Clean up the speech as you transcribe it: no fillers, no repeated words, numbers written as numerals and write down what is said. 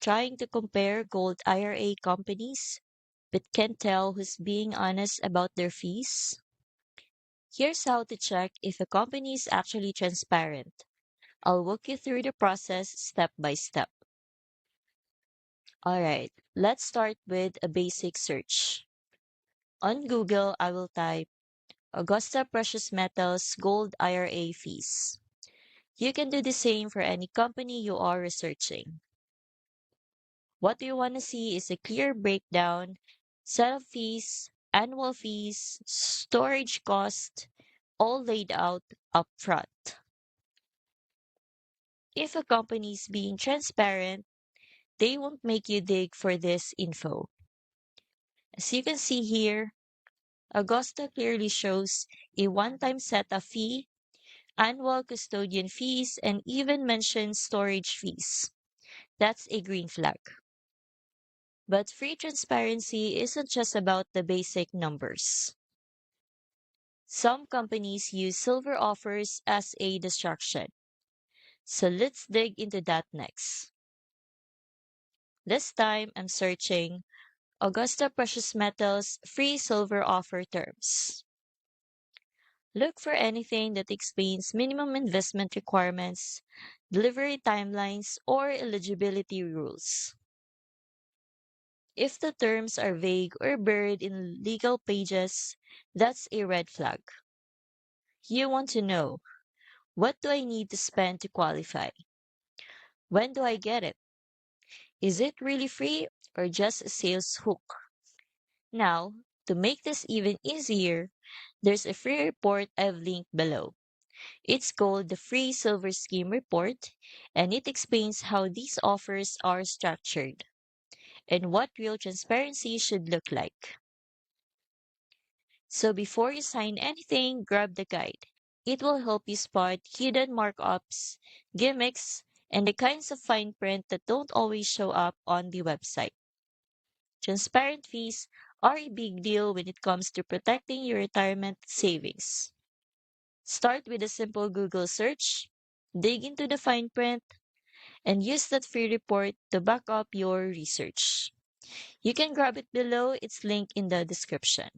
trying to compare Gold IRA companies but can't tell who's being honest about their fees? Here's how to check if a company is actually transparent. I'll walk you through the process step by step. Alright, let's start with a basic search. On Google, I will type Augusta Precious Metals Gold IRA fees. You can do the same for any company you are researching. What you want to see is a clear breakdown, set of fees, annual fees, storage cost, all laid out upfront. If a company is being transparent, they won't make you dig for this info. As you can see here, Augusta clearly shows a one-time setup fee, annual custodian fees, and even mentions storage fees. That's a green flag. But free transparency isn't just about the basic numbers. Some companies use silver offers as a distraction. So let's dig into that next. This time I'm searching Augusta Precious Metals free silver offer terms. Look for anything that explains minimum investment requirements, delivery timelines, or eligibility rules. If the terms are vague or buried in legal pages, that's a red flag. You want to know, what do I need to spend to qualify? When do I get it? Is it really free or just a sales hook? Now, to make this even easier, there's a free report I've linked below. It's called the Free Silver Scheme Report, and it explains how these offers are structured and what real transparency should look like. So before you sign anything, grab the guide. It will help you spot hidden markups, gimmicks, and the kinds of fine print that don't always show up on the website. Transparent fees are a big deal when it comes to protecting your retirement savings. Start with a simple Google search, dig into the fine print, and use that free report to back up your research. You can grab it below, it's linked in the description.